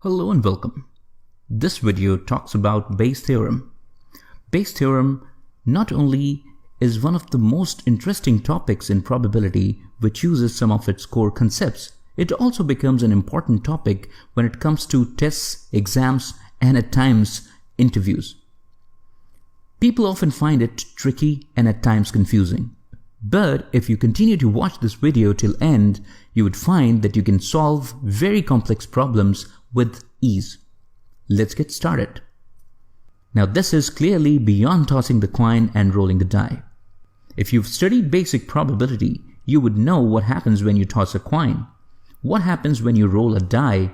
Hello and welcome. This video talks about Bayes' theorem. Bayes' theorem not only is one of the most interesting topics in probability which uses some of its core concepts, it also becomes an important topic when it comes to tests, exams, and at times interviews. People often find it tricky and at times confusing. But if you continue to watch this video till end, you would find that you can solve very complex problems with ease. Let's get started. Now this is clearly beyond tossing the coin and rolling the die. If you've studied basic probability, you would know what happens when you toss a coin, what happens when you roll a die,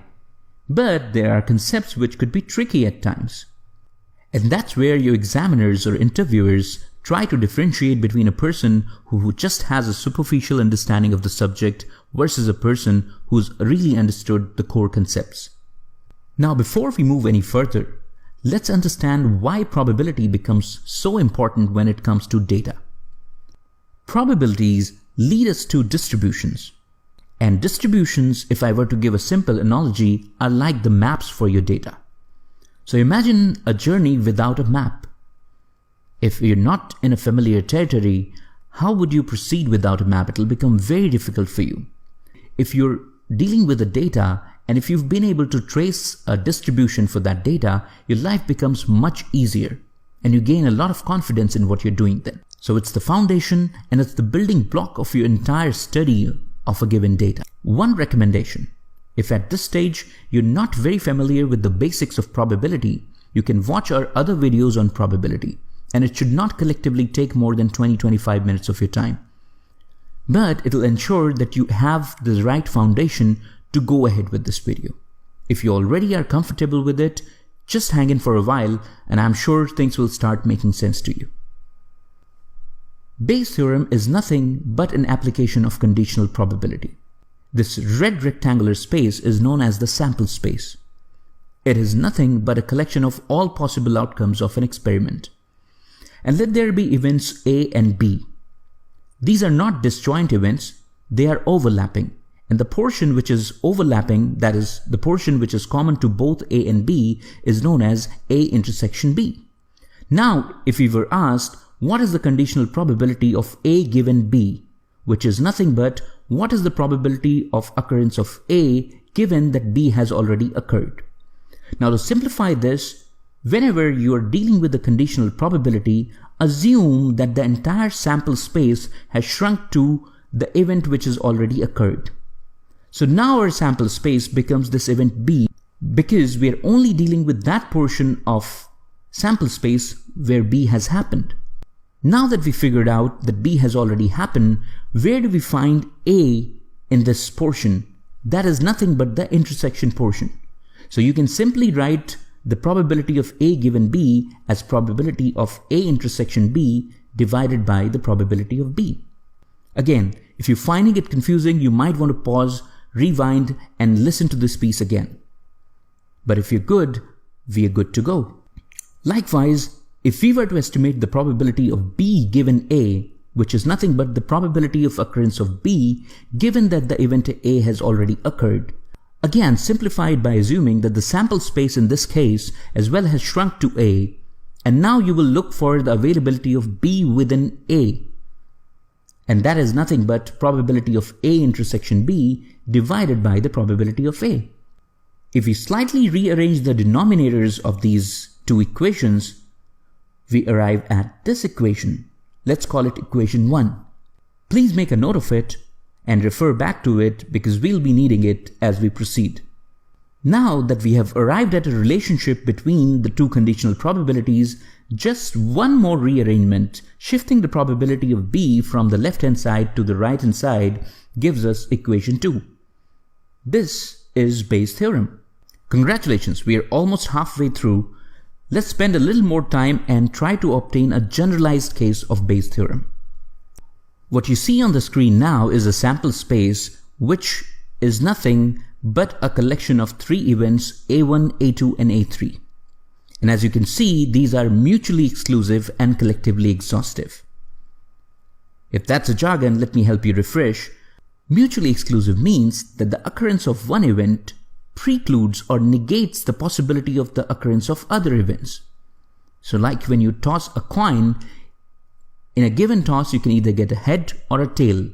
but there are concepts which could be tricky at times. And that's where your examiners or interviewers try to differentiate between a person who just has a superficial understanding of the subject versus a person who's really understood the core concepts. Now before we move any further, let's understand why probability becomes so important when it comes to data. Probabilities lead us to distributions. And distributions, if I were to give a simple analogy, are like the maps for your data. So imagine a journey without a map. If you're not in a familiar territory, how would you proceed without a map? It will become very difficult for you. If you're dealing with the data and if you've been able to trace a distribution for that data, your life becomes much easier and you gain a lot of confidence in what you're doing then. So it's the foundation and it's the building block of your entire study of a given data. One recommendation: if at this stage you're not very familiar with the basics of probability, you can watch our other videos on probability, and it should not collectively take more than 20-25 minutes of your time. But it'll ensure that you have the right foundation to go ahead with this video. If you already are comfortable with it, just hang in for a while and I'm sure things will start making sense to you. Bayes' theorem is nothing but an application of conditional probability. This red rectangular space is known as the sample space. It is nothing but a collection of all possible outcomes of an experiment. And let there be events A and B. These are not disjoint events, they are overlapping. And the portion which is overlapping, that is, the portion which is common to both A and B, is known as A intersection B. Now, if we were asked, what is the conditional probability of A given B, which is nothing but what is the probability of occurrence of A given that B has already occurred. Now to simplify this, whenever you are dealing with the conditional probability, assume that the entire sample space has shrunk to the event which has already occurred. So now our sample space becomes this event B because we are only dealing with that portion of sample space where B has happened. Now that we figured out that B has already happened, where do we find A in this portion? That is nothing but the intersection portion. So you can simply write the probability of A given B as probability of A intersection B divided by the probability of B. Again, if you're finding it confusing, you might want to pause, rewind, and listen to this piece again. But if you're good, we are good to go. Likewise, if we were to estimate the probability of B given A, which is nothing but the probability of occurrence of B given that the event A has already occurred, again simplified by assuming that the sample space in this case as well has shrunk to A, and now you will look for the availability of B within A. And that is nothing but probability of A intersection B divided by the probability of A. If we slightly rearrange the denominators of these two equations, we arrive at this equation. Let's call it equation 1. Please make a note of it and refer back to it because we'll be needing it as we proceed. Now that we have arrived at a relationship between the two conditional probabilities, just one more rearrangement, shifting the probability of B from the left-hand side to the right-hand side, gives us equation 2. This is Bayes' theorem. Congratulations, we are almost halfway through. Let's spend a little more time and try to obtain a generalized case of Bayes' theorem. What you see on the screen now is a sample space which is nothing but a collection of three events A1, A2, and A3. And as you can see, these are mutually exclusive and collectively exhaustive. If that's a jargon, let me help you refresh. Mutually exclusive means that the occurrence of one event precludes or negates the possibility of the occurrence of other events. So like when you toss a coin, in a given toss you can either get a head or a tail.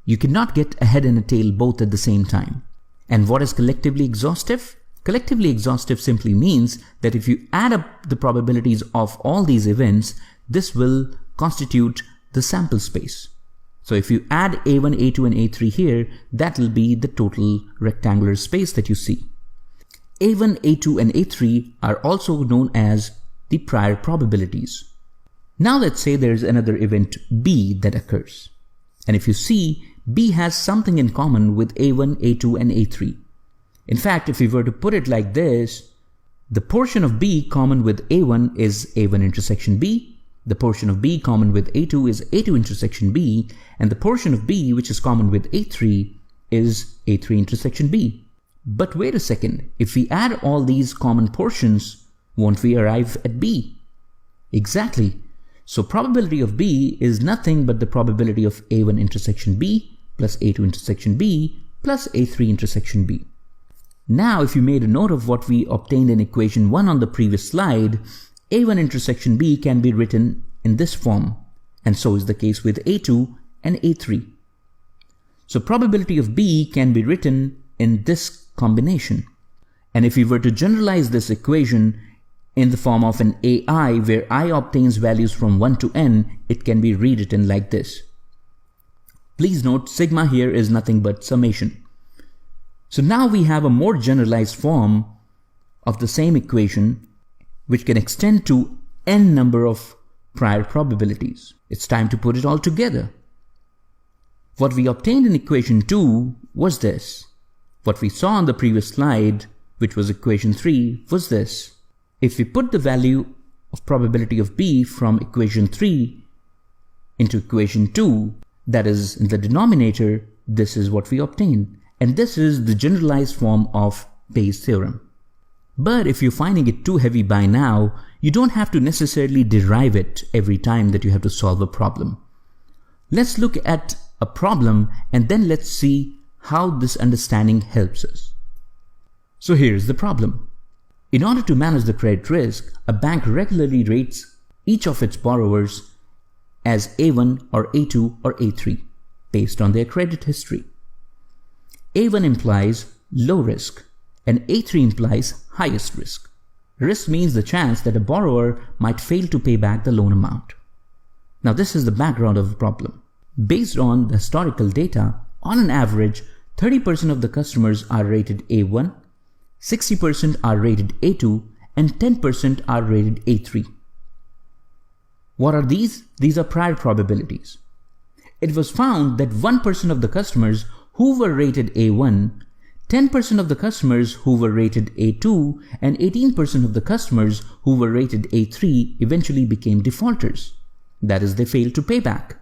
You cannot get a head and a tail both at the same time. And what is collectively exhaustive? Collectively exhaustive simply means that if you add up the probabilities of all these events, this will constitute the sample space. So if you add A1, A2 and A3 here, that will be the total rectangular space that you see. A1, A2 and A3 are also known as the prior probabilities. Now let's say there's another event B that occurs. And if you see, B has something in common with A1, A2 and A3. In fact, if we were to put it like this, the portion of B common with A1 is A1 intersection B, the portion of B common with A2 is A2 intersection B, and the portion of B which is common with A3 is A3 intersection B. But wait a second, if we add all these common portions, won't we arrive at B? Exactly. So probability of B is nothing but the probability of A1 intersection B plus A2 intersection B plus A3 intersection B. Now if you made a note of what we obtained in equation 1 on the previous slide, A1 intersection B can be written in this form, and so is the case with A2 and A3. So probability of B can be written in this combination. And if we were to generalize this equation in the form of an AI where I obtains values from 1 to n, it can be rewritten like this. Please note, sigma here is nothing but summation. So now we have a more generalized form of the same equation which can extend to n number of prior probabilities. It's time to put it all together. What we obtained in equation 2 was this. What we saw on the previous slide, which was equation 3, was this. If we put the value of probability of B from equation 3 into equation 2, that is in the denominator, this is what we obtain. And this is the generalized form of Bayes' theorem. But if you're finding it too heavy by now, you don't have to necessarily derive it every time that you have to solve a problem. Let's look at a problem and then let's see how this understanding helps us. So here's the problem. In order to manage the credit risk, a bank regularly rates each of its borrowers as A1 or A2 or A3 based on their credit history. A1 implies low risk and A3 implies highest risk. Risk means the chance that a borrower might fail to pay back the loan amount. Now this is the background of the problem. Based on the historical data, on an average, 30% of the customers are rated A1, 60% are rated A2, and 10% are rated A3. What are these? These are prior probabilities. It was found that 1% of the customers who were rated A1, 10% of the customers who were rated A2, and 18% of the customers who were rated A3 eventually became defaulters. That is, they failed to pay back.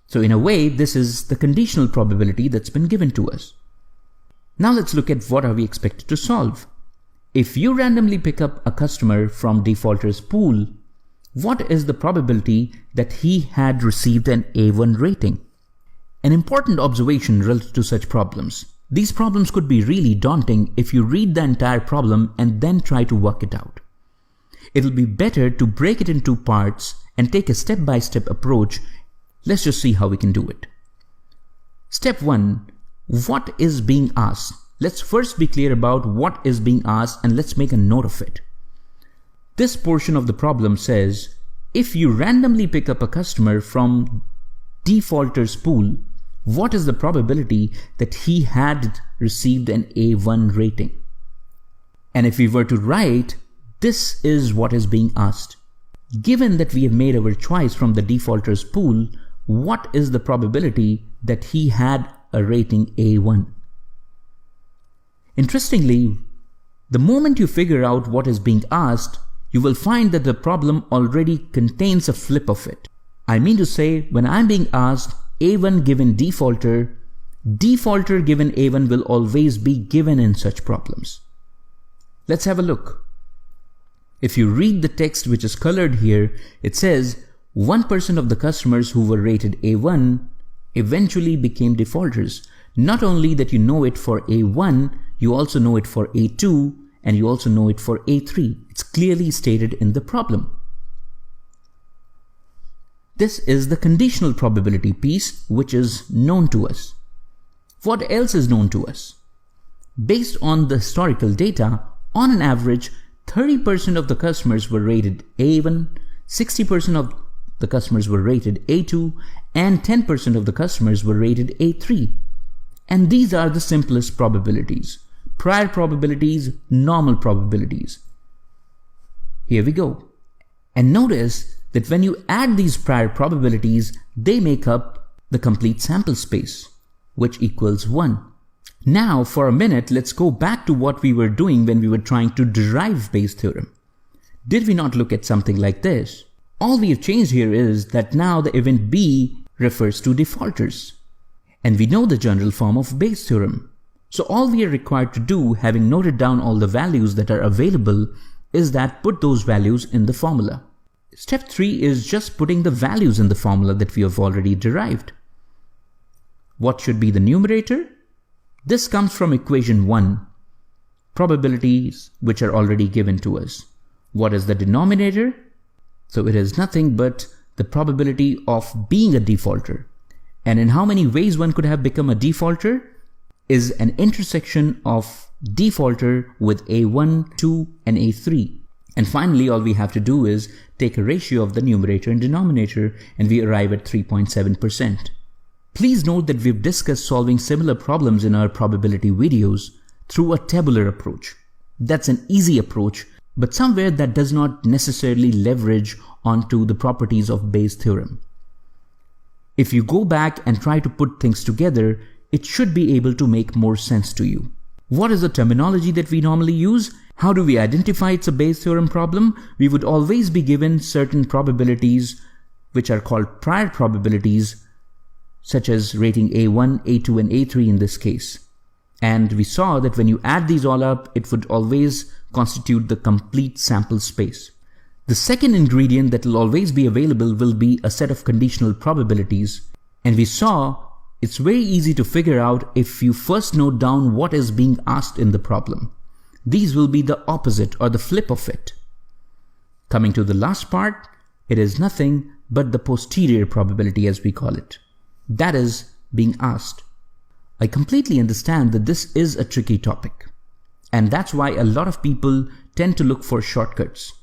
So in a way, this is the conditional probability that's been given to us. Now let's look at what are we expected to solve. If you randomly pick up a customer from defaulters pool, what is the probability that he had received an A1 rating? An important observation related to such problems. These problems could be really daunting if you read the entire problem and then try to work it out. It'll be better to break it into parts and take a step-by-step approach. Let's just see how we can do it. Step 1. What is being asked? Let's first be clear about what is being asked and let's make a note of it. This portion of the problem says, if you randomly pick up a customer from defaulters pool, what is the probability that he had received an A1 rating? And if we were to write, this is what is being asked. Given that we have made our choice from the defaulters pool, what is the probability that he had a rating A1? Interestingly, the moment you figure out what is being asked, you will find that the problem already contains a flip of it. I mean to say, when I'm being asked A1 given defaulter, defaulter given A1 will always be given in such problems. Let's have a look. If you read the text which is colored here, it says 1% of the customers who were rated A1 eventually became defaulters. Not only that you know it for A1, You also know it for A2 and you also know it for A3. It's clearly stated in the problem. This is the conditional probability piece which is known to us. What else is known to us? Based on the historical data, on an average, 30% of the customers were rated A1, 60% of the customers were rated A2, and 10% of the customers were rated A3. And these are the simplest probabilities. Prior probabilities, normal probabilities. Here we go. And notice that when you add these prior probabilities, they make up the complete sample space, which equals 1. Now, for a minute, let's go back to what we were doing when we were trying to derive Bayes' theorem. Did we not look at something like this? All we have changed here is that now the event B refers to defaulters. And we know the general form of Bayes' theorem. So all we are required to do, having noted down all the values that are available, is that put those values in the formula. Step 3 is just putting the values in the formula that we have already derived. What should be the numerator? This comes from equation 1, probabilities which are already given to us. What is the denominator? So it is nothing but the probability of being a defaulter. And in how many ways one could have become a defaulter is an intersection of defaulter with A1, 2, and A3. And finally, all we have to do is take a ratio of the numerator and denominator, and we arrive at 3.7%. Please note that we've discussed solving similar problems in our probability videos through a tabular approach. That's an easy approach, but somewhere that does not necessarily leverage onto the properties of Bayes' theorem. If you go back and try to put things together, it should be able to make more sense to you. What is the terminology that we normally use? How do we identify it's a Bayes' theorem problem? We would always be given certain probabilities which are called prior probabilities, such as rating A1, A2, and A3 in this case. And we saw that when you add these all up, it would always constitute the complete sample space. The second ingredient that will always be available will be a set of conditional probabilities. And we saw it's very easy to figure out if you first note down what is being asked in the problem. These will be the opposite or the flip of it. Coming to the last part, it is nothing but the posterior probability, as we call it. That is being asked. I completely understand that this is a tricky topic, and that's why a lot of people tend to look for shortcuts.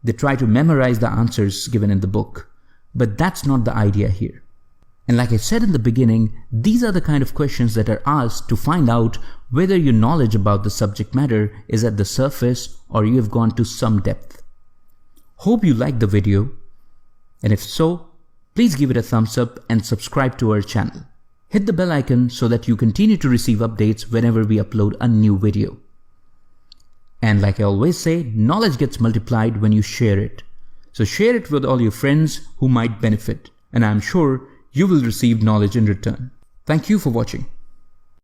They try to memorize the answers given in the book, but that's not the idea here. And like I said in the beginning, these are the kind of questions that are asked to find out whether your knowledge about the subject matter is at the surface or you have gone to some depth. Hope you liked the video, and if so, please give it a thumbs up and subscribe to our channel. Hit the bell icon so that you continue to receive updates whenever we upload a new video. And like I always say, knowledge gets multiplied when you share it. So share it with all your friends who might benefit, and I'm sure you will receive knowledge in return. Thank you for watching.